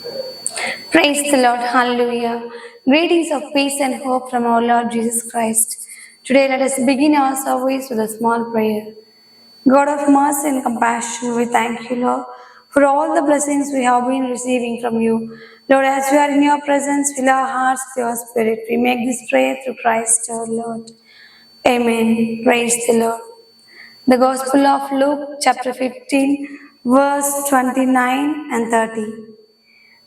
Praise the Lord, hallelujah. Greetings of peace and hope from our Lord Jesus Christ. Today, let us begin our service with a small prayer. God of mercy and compassion, we thank you, Lord, for all the blessings we have been receiving from you. Lord, as we are in your presence, fill our hearts with your spirit. We make this prayer through Christ our Lord. Amen. Praise the Lord. The Gospel of Luke, chapter 15, verse 29 and 30.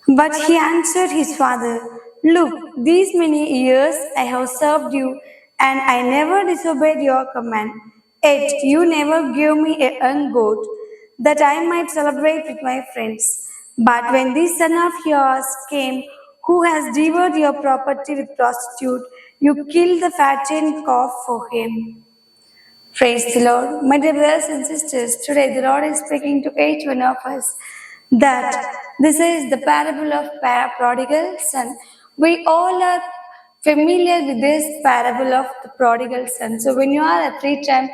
But he answered his father, Look, these many years I have served you, and I never disobeyed your command. Yet you never gave me a young goat, that I might celebrate with my friends. But when this son of yours came, who has devoured your property with prostitute, you killed the fattened calf for him. Praise the Lord. My dear brothers and sisters, today the Lord is speaking to each one of us that this is the parable of prodigal son. We all are familiar with this parable of the prodigal son. So when you are at free time,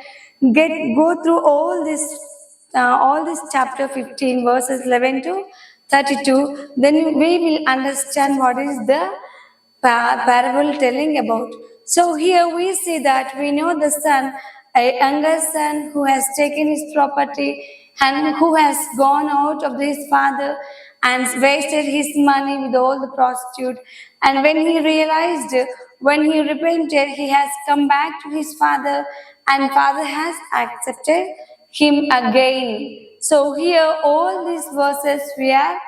go through all this chapter 15 verses 11 to 32. Then we will understand what is the parable telling about. So here we see that we know the son, a younger son who has taken his property and who has gone out of his father and wasted his money with all the prostitute. And when he realized, when he repented, he has come back to his father, and father has accepted him again. So here all these verses we are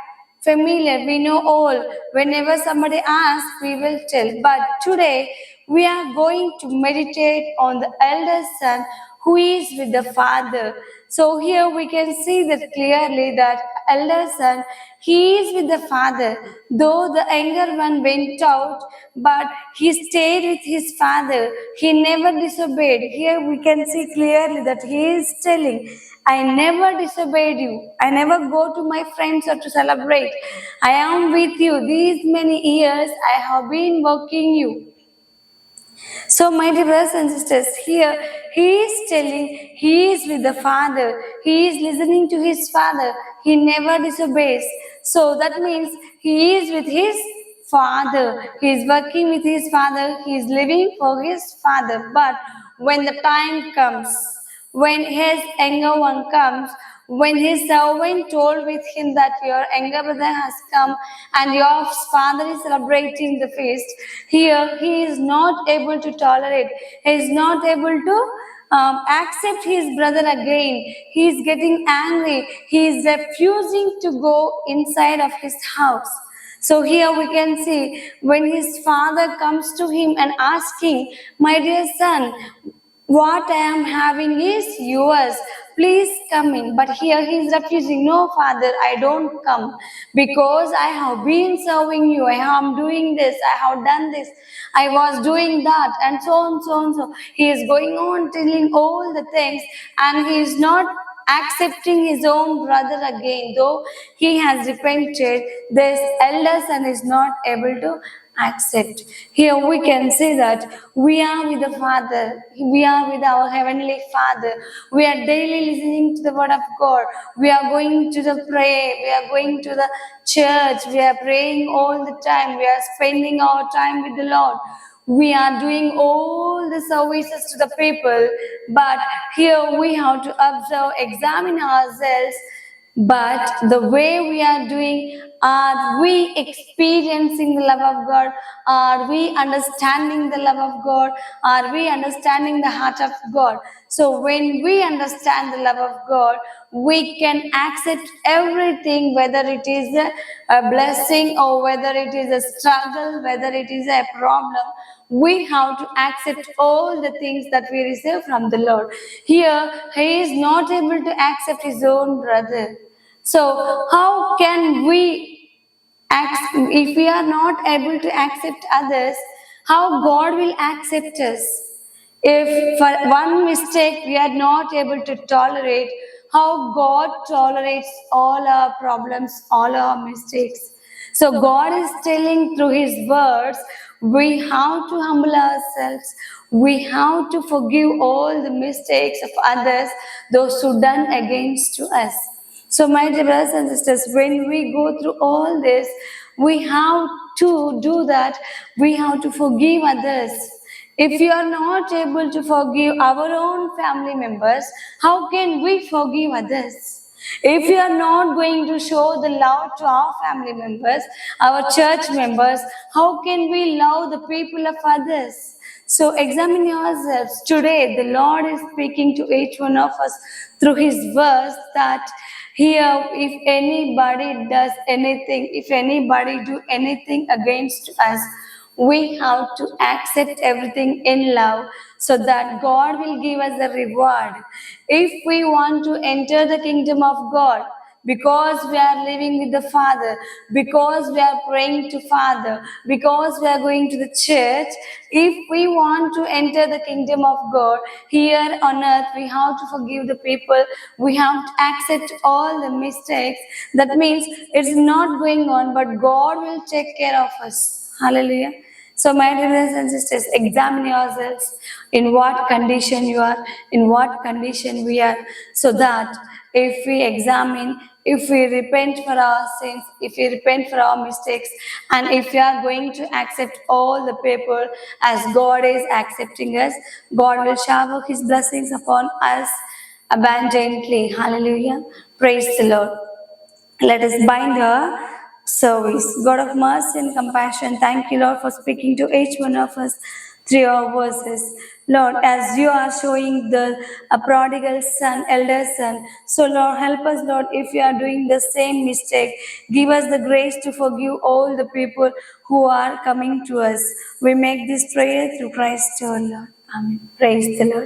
familiar, we know all. Whenever somebody asks, we will tell. But today, we are going to meditate on the elder son who is with the father. So here we can see that clearly that elder son, he is with the father. Though the younger one went out, but he stayed with his father. He never disobeyed. Here we can see clearly that he is telling, I never disobeyed you. I never go to my friends or to celebrate. I am with you. These many years I have been working you. So, my dear brothers and sisters, here he is telling he is with the Father. He is listening to his Father. He never disobeys. So, that means he is with his Father. He is working with his Father. He is living for his Father. But when the time comes, when his younger one comes, when his servant told with him that your younger brother has come and your father is celebrating the feast, here he is not able to tolerate. He is not able to accept his brother again. He is getting angry. He is refusing to go inside of his house. So here we can see when his father comes to him and asking, my dear son, what I am having is yours. Please come in. But here he is refusing. No, father, I don't come because I have been serving you. I am doing this. I have done this. I was doing that, and so on, so on, so. He is going on telling all the things, and he is not accepting his own brother again. Though he has repented, this elder son is not able to accept. Here we can say that we are with the Father, we are with our Heavenly Father, we are daily listening to the Word of God, we are going to the prayer, we are going to the church, we are praying all the time, we are spending our time with the Lord. We are doing all the services to the people, but here we have to observe, examine ourselves. But the way we are doing, are we experiencing the love of God? Are we understanding the love of God? Are we understanding the heart of God? So when we understand the love of God, we can accept everything, whether it is a blessing or whether it is a struggle, whether it is a problem. We have to accept all the things that we receive from the Lord. Here, he is not able to accept his own brother. So, how can we if we are not able to accept others, how God will accept us? If for one mistake we are not able to tolerate, how God tolerates all our problems, all our mistakes. So God is telling through His words, we have to humble ourselves. We have to forgive all the mistakes of others, those who done against to us. So, my dear brothers and sisters, when we go through all this, we have to do that. We have to forgive others. If you are not able to forgive our own family members, how can we forgive others? If you are not going to show the love to our family members, our church members, how can we love the people of others? So examine yourselves. Today, the Lord is speaking to each one of us through His verse that here, if anybody does anything, if anybody do anything against us, we have to accept everything in love so that God will give us a reward. If we want to enter the kingdom of God, because we are living with the Father, because we are praying to Father, because we are going to the church, if we want to enter the kingdom of God here on earth, we have to forgive the people, we have to accept all the mistakes. That means it's not going on, but God will take care of us. Hallelujah. So, my dear brothers and sisters, examine yourselves in what condition you are, in what condition we are, so that if we examine, if we repent for our sins, if we repent for our mistakes, and if we are going to accept all the people as God is accepting us, God will shower His blessings upon us abundantly. Hallelujah. Praise the Lord. Let us bind our service. God of mercy and compassion, thank you, Lord, for speaking to each one of us through your verses. Lord, as you are showing the prodigal son, elder son, so Lord, help us, Lord, if we are doing the same mistake, give us the grace to forgive all the people who are coming to us. We make this prayer through Christ, our Lord. Amen. Praise the Lord.